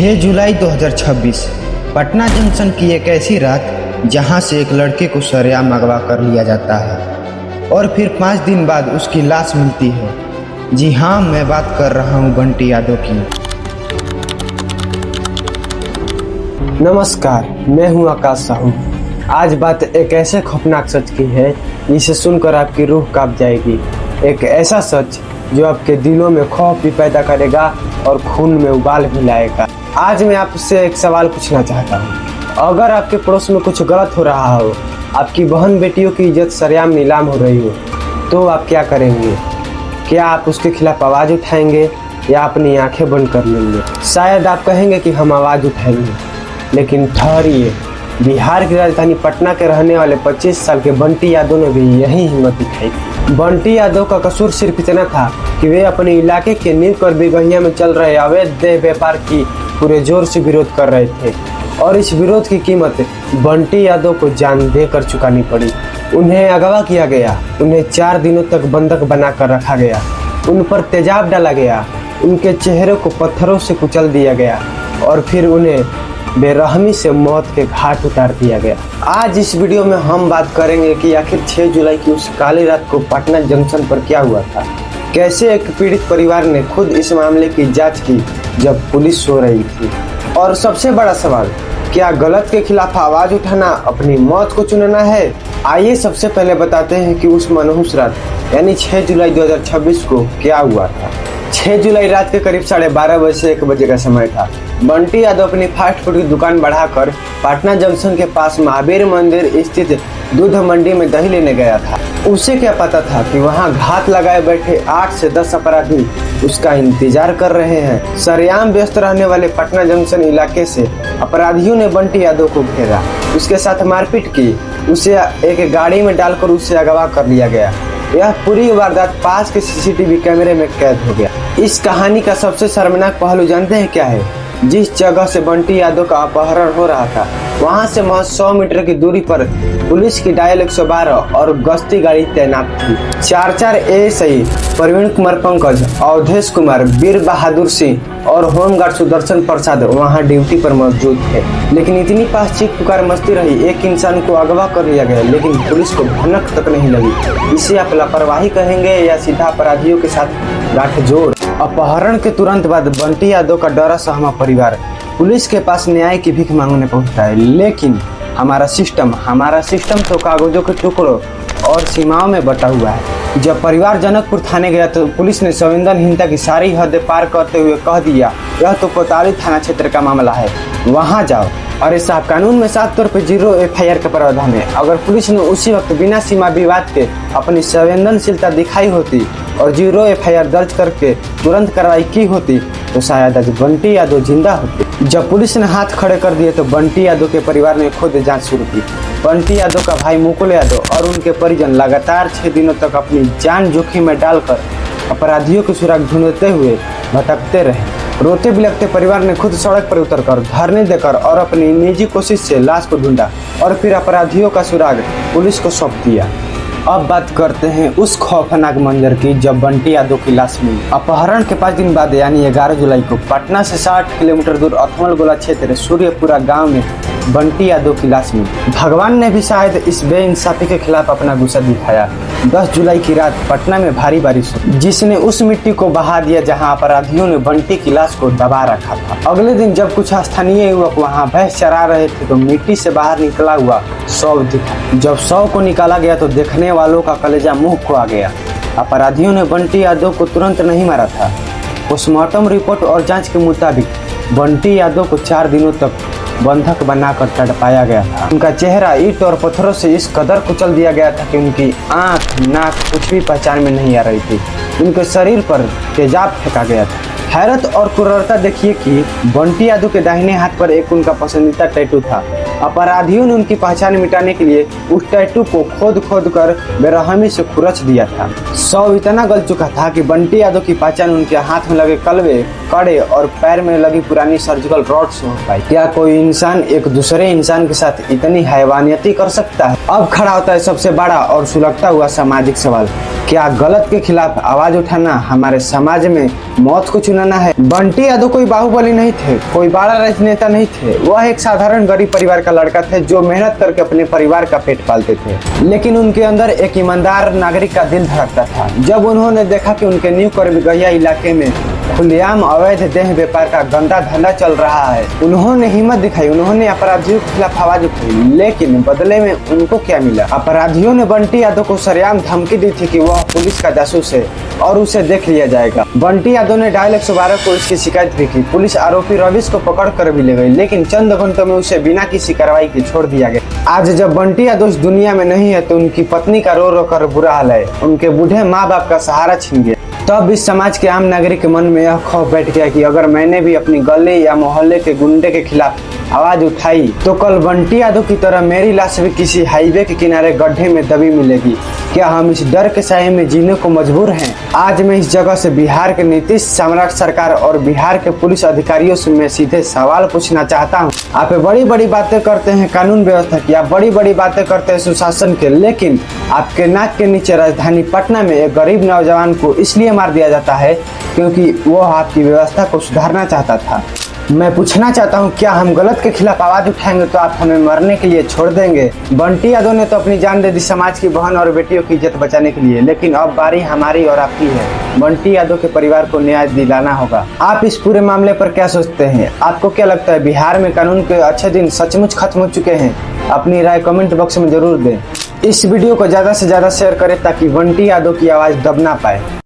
6 जुलाई 2026 Patna junction की एक ऐसी रात जहां से एक लड़के को सरेआम अगवा कर लिया जाता है और फिर 5 दिन बाद उसकी लाश मिलती है। जी हाँ, मैं बात कर रहा हूं बंटी यादव की। नमस्कार, मैं हूं आकाश साहू। आज बात एक ऐसे खौफनाक सच की है जिसे सुनकर आपकी रूह कांप जाएगी। एक ऐसा सच जो आपके दिलों में खौफ भी पैदा करेगा और खून में उबाल भी लाएगा। आज मैं आपसे एक सवाल पूछना चाहता हूँ। अगर आपके पड़ोस में कुछ गलत हो रहा हो, आपकी बहन बेटियों की इज्जत सरेआम नीलाम हो रही हो, तो आप क्या करेंगे? क्या आप उसके खिलाफ आवाज़ उठाएंगे या अपनी आंखें बंद कर लेंगे? शायद आप कहेंगे कि हम आवाज़ उठाएंगे, लेकिन ठहरिए। बिहार की राजधानी पटना के रहने वाले 25 साल के बंटी यादव ने भी यही हिम्मत दिखाई थी। बंटी यादव का कसूर सिर्फ इतना था कि वे अपने इलाके के नील कर बिगहिया में चल रहे अवैध देह व्यापार की पूरे जोर से विरोध कर रहे थे और इस विरोध की कीमत बंटी यादव को जान देकर चुकानी पड़ी। उन्हें अगवा किया गया, उन्हें 4 दिनों तक बंधक बनाकर रखा गया, उन पर तेजाब डाला गया, उनके चेहरे को पत्थरों से कुचल दिया गया और फिर उन्हें बेरहमी से मौत के घाट उतार दिया गया। आज इस वीडियो में हम बात करेंगे कि आखिर 6 जुलाई की उस काली रात को पटना जंक्शन पर क्या हुआ था। कैसे एक पीड़ित परिवार ने खुद इस मामले की जांच की जब पुलिस सो रही थी। और सबसे बड़ा सवाल, क्या गलत के खिलाफ आवाज उठाना अपनी मौत को चुनना है? आइए सबसे पहले बताते हैं कि उस मनहूस रात यानी 6 जुलाई 2026 को क्या हुआ था। 6 जुलाई रात के करीब 12:30 बजे से 1 बजे का समय था। बंटी यादव अपनी फास्ट फूड की दुकान बढ़ाकर पटना जंक्शन के पास महावीर मंदिर स्थित दूध मंडी में दही लेने गया था। उसे क्या पता था कि वहां घात लगाए बैठे 8 से 10 अपराधी उसका इंतजार कर रहे हैं। सरेआम व्यस्त रहने वाले पटना जंक्शन इलाके से अपराधियों ने बंटी यादव को घेरा, उसके साथ मारपीट की, उसे एक गाड़ी में डालकर उससे अगवा कर लिया गया। यह पूरी वारदात पास के सीसीटीवी कैमरे में कैद हो गया। इस कहानी का सबसे शर्मनाक पहलू जानते हैं क्या है? जिस जगह से बंटी यादव का अपहरण हो रहा था वहां से महज 100 मीटर की दूरी पर पुलिस की डायल 112 और गश्ती गाड़ी तैनात थी। 4 एएसआई प्रवीण कुमार पंकज, अवधेश कुमार, वीर बहादुर सिंह और होमगार्ड सुदर्शन प्रसाद वहां ड्यूटी पर मौजूद थे। लेकिन इतनी पास चीख पुकार मचती रही, एक इंसान को अगवा कर लिया गया लेकिन पुलिस को भनक तक नहीं लगी। इसे आप लापरवाही कहेंगे या सीधा अपराधियों के साथ गाठजोड़? अपहरण के तुरंत बाद बंटी यादव का डरा सहमा परिवार पुलिस के पास न्याय की भीख मांगने पहुंचता है। लेकिन हमारा सिस्टम तो कागजों के टुकड़ों और सीमाओं में बटा हुआ है। जब परिवार जनकपुर थाने गया तो पुलिस ने संवेदनहीनता की सारी हदें पार करते हुए कह दिया, यह तो कोतवाली थाना क्षेत्र का मामला है, वहां जाओ। अरे साहब, कानून में साफ तौर पे 0 FIR का प्रावधान है। अगर पुलिस ने उसी वक्त बिना सीमा विवाद के अपनी संवेदनशीलता दिखाई होती और 0 FIR दर्ज करके तुरंत कार्रवाई की होती तो शायद आज बंटी यादव जिंदा होते। जब पुलिस ने हाथ खड़े कर दिए तो बंटी यादव के परिवार ने खुद जांच शुरू की। बंटी यादव का भाई मुकुल यादव और उनके परिजन लगातार 6 दिनों तक अपनी जान जोखिम में डालकर अपराधियों की सुराग ढूंढते हुए भटकते रहे। रोते बिलखते परिवार ने खुद सड़क पर उतरकर धरने देकर और अपनी निजी कोशिश से लाश को ढूंढा और फिर अपराधियों का सुराग पुलिस को सौंप दिया। अब बात करते हैं उस खौफनाक मंजर की जब बंटी यादव की लाश मिली। अपहरण के 5 दिन बाद यानी 11 जुलाई को पटना से 60 किलोमीटर दूर अथमल गोला क्षेत्र सूर्यपुरा गांव में बंटी यादव की लाश मिली। भगवान ने भी शायद इस बेइंसाफी के खिलाफ अपना गुस्सा दिखाया। 10 जुलाई की रात पटना में भारी बारिश हुई जिसने उस मिट्टी को बहा दिया जहां अपराधियों ने बंटी की लाश को दबा रखा था। अगले दिन जब कुछ स्थानीय युवक वहां भैंस चरा रहे थे तो मिट्टी से बाहर निकला हुआ शव दिखा। जब शव को निकाला गया तो देखने वालों का कलेजा मुंह को आ गया। अपराधियों ने बंटी यादव को तुरंत नहीं मारा था। पोस्टमार्टम रिपोर्ट और जांच के मुताबिक बंटी यादव को 4 दिनों तक बंधक बनाकर तड़पाया गया था। उनका चेहरा ईंट और पत्थरों से इस कदर कुचल दिया गया था कि उनकी आंख, नाक कुछ भी पहचान में नहीं आ रही थी। उनके शरीर पर तेजाब फेंका गया था। हैरत और क्रूरता देखिए कि बंटी यादव के दाहिने हाथ पर एक उनका पसंदीदा टैटू था। अपराधियों ने उनकी पहचान मिटाने के लिए उस टैटू को खोद कर बेरहमी से खुरच दिया था। शव इतना गल चुका था कि बंटी यादव की पहचान उनके हाथ में लगे कलवे, कड़े और पैर में लगी पुरानी सर्जिकल रॉड से हो पाई। क्या कोई इंसान एक दूसरे इंसान के साथ इतनी हैवानियती कर सकता है? अब खड़ा होता है सबसे बड़ा और सुलगता हुआ सामाजिक सवाल, क्या गलत के खिलाफ आवाज उठाना हमारे समाज में मौत को चुनाना है। बंटी यादव कोई बाहुबली नहीं थे, कोई बड़ा राजनेता नहीं थे। वह एक साधारण गरीब परिवार का लड़का थे जो मेहनत करके अपने परिवार का पेट पालते थे। लेकिन उनके अंदर एक ईमानदार नागरिक का दिल धड़कता था। जब उन्होंने देखा कि उनके न्यू करगहिया इलाके में खुलेआम अवैध देह व्यापार का गंदा धंधा चल रहा है, उन्होंने हिम्मत दिखाई। उन्होंने अपराधियों के खिलाफ आवाज उठाई। लेकिन बदले में उनको क्या मिला? अपराधियों ने बंटी यादव को सरेआम धमकी दी थी कि वह पुलिस का जासूस है और उसे देख लिया जाएगा। बंटी यादव ने डायल 112 को इसकी शिकायत भी की। पुलिस आरोपी रविश को पकड़ कर भी ले गई, लेकिन चंद घंटों में उसे बिना किसी कार्रवाई के छोड़ दिया गया। आज जब बंटी यादव इस दुनिया में नहीं है तो उनकी पत्नी का रो रो कर बुरा हाल है। उनके बूढ़े माँ बाप का सहारा छिन गया। तब इस समाज के आम नागरिक के मन में यह खौफ बैठ गया कि अगर मैंने भी अपनी गली या मोहल्ले के गुंडे के खिलाफ आवाज उठाई तो कल बंटी यादव की तरह मेरी लाश भी किसी हाईवे के किनारे गड्ढे में दबी मिलेगी। क्या हम इस डर के साए में जीने को मजबूर हैं? आज मैं इस जगह से बिहार के नीतीश सम्राट सरकार और बिहार के पुलिस अधिकारियों से मैं सीधे सवाल पूछना चाहता हूँ। आप बड़ी बड़ी बातें करते हैं कानून व्यवस्था की, आप बड़ी बड़ी बातें करते हैं सुशासन के, लेकिन आपके नाक के नीचे राजधानी पटना में एक गरीब नौजवान को इसलिए मार दिया जाता है क्योंकि वो आपकी व्यवस्था को सुधारना चाहता था। मैं पूछना चाहता हूँ, क्या हम गलत के खिलाफ आवाज उठाएंगे तो आप हमें मरने के लिए छोड़ देंगे? बंटी यादव ने तो अपनी जान दे दी समाज की बहन और बेटियों की इज्जत बचाने के लिए, लेकिन अब बारी हमारी और आपकी है। बंटी यादव के परिवार को न्याय दिलाना होगा। आप इस पूरे मामले पर क्या सोचते हैं? आपको क्या लगता है बिहार में कानून के अच्छे दिन सचमुच खत्म हो चुके हैं? अपनी राय कमेंट बॉक्स में जरूर दें। इस वीडियो को ज्यादा से ज्यादा शेयर करें ताकि बंटी यादव की आवाज दब ना पाए।